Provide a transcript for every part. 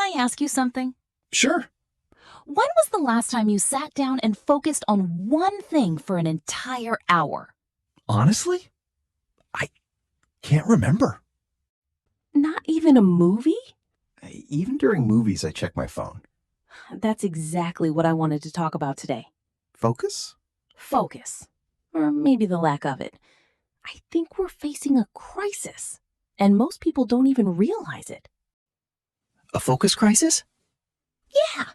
I ask you something? Sure. When was the last time you sat down and focused on one thing for an entire hour? Honestly, I can't remember. Not even a movie? Even during movies, I check my phone. That's exactly what I wanted to talk about today. Focus? Focus. Or maybe the lack of it. I think we're facing a crisis, and most people don't even realize it. A focus crisis? Yeah.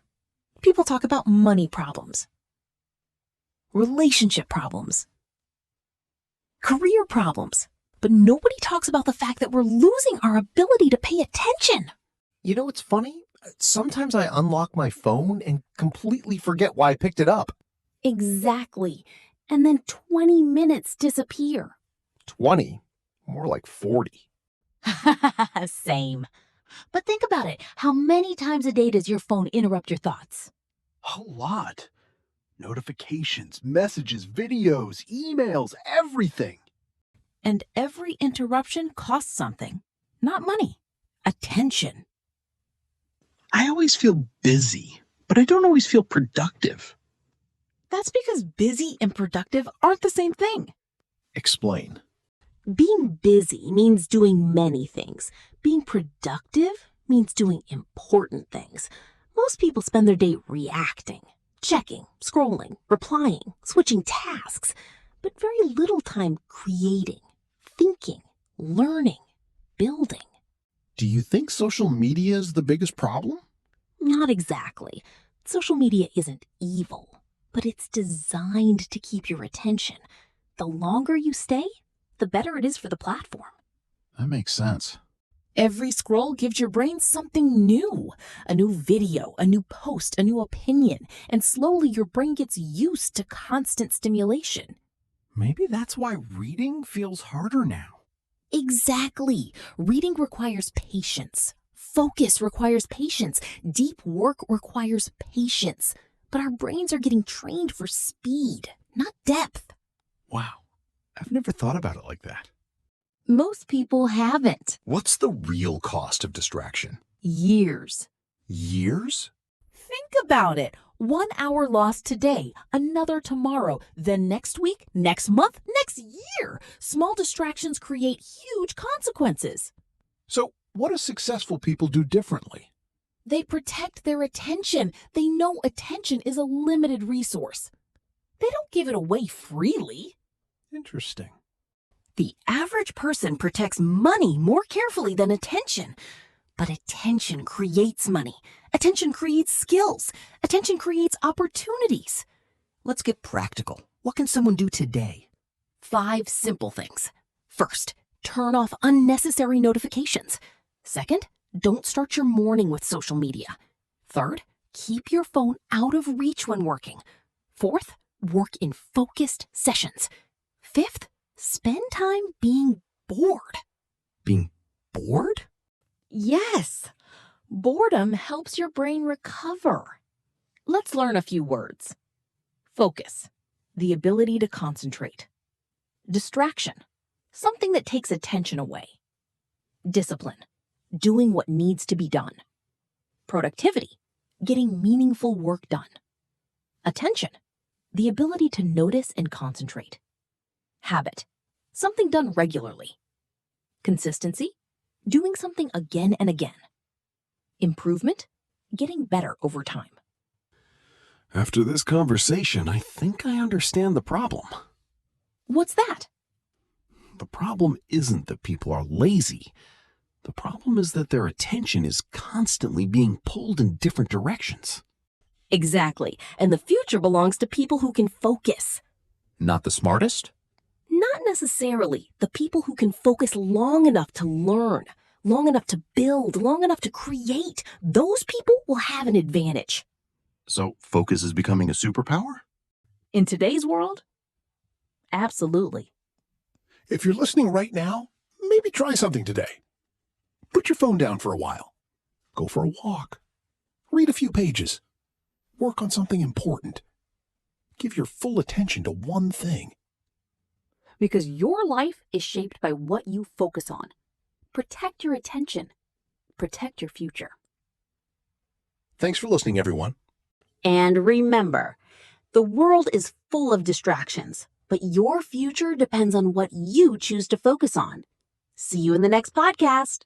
People talk about money problems, relationship problems, career problems, but nobody talks about the fact that we're losing our ability to pay attention. You know what's funny? Sometimes I unlock my phone and completely forget why I picked it up. Exactly. And then 20 minutes disappear. 20? More like 40. Same. But think about it. How many times a day does your phone interrupt your thoughts? A lot. Notifications, messages, videos, emails, everything. And every interruption costs something. Not money. Attention. I always feel busy, but I don't always feel productive. That's because busy and productive aren't the same thing. Explain. Being busy means doing many things. Being productive means doing important things. Most people spend their day reacting, checking, scrolling, replying, switching tasks, but very little time creating, thinking, learning, building. Do you think social media is the biggest problem? Not exactly. Social media isn't evil, but it's designed to keep your attention. The longer you stay, the better it is for the platform. That makes sense. Every scroll gives your brain something new. A new video, a new post, a new opinion, and slowly your brain gets used to constant stimulation. Maybe that's why reading feels harder now. Exactly. Reading requires patience. Focus requires patience. Deep work requires patience. But our brains are getting trained for speed, not depth. Wow. I've never thought about it like that. Most people haven't. What's the real cost of distraction? Years. Years? Think about it. 1 hour lost today, another tomorrow, then next week, next month, next year. Small distractions create huge consequences. So, what do successful people do differently? They protect their attention. They know attention is a limited resource. They don't give it away freely. Interesting. The average person protects money more carefully than attention. But attention creates money. Attention creates skills. Attention creates opportunities. Let's get practical. What can someone do today? 5 simple things. First, turn off unnecessary notifications. Second, don't start your morning with social media. Third, keep your phone out of reach when working. Fourth, work in focused sessions. Fifth, spend time being bored. Being bored? Yes, boredom helps your brain recover. Let's learn a few words. Focus, the ability to concentrate. Distraction, something that takes attention away. Discipline, doing what needs to be done. Productivity, getting meaningful work done. Attention, the ability to notice and concentrate. Habit, something done regularly. Consistency, doing something again and again. Improvement, getting better over time. After this conversation, I think I understand the problem. What's that? The problem isn't that people are lazy. The problem is that their attention is constantly being pulled in different directions. Exactly, and the future belongs to people who can focus. Not the smartest? Not necessarily. The people who can focus long enough to learn, long enough to build, long enough to create. Those people will have an advantage. So, focus is becoming a superpower? In today's world, absolutely. If you're listening right now, maybe try something today. Put your phone down for a while. Go for a walk. Read a few pages. Work on something important. Give your full attention to one thing. Because your life is shaped by what you focus on. Protect your attention. Protect your future. Thanks for listening, everyone. And remember, the world is full of distractions, but your future depends on what you choose to focus on. See you in the next podcast.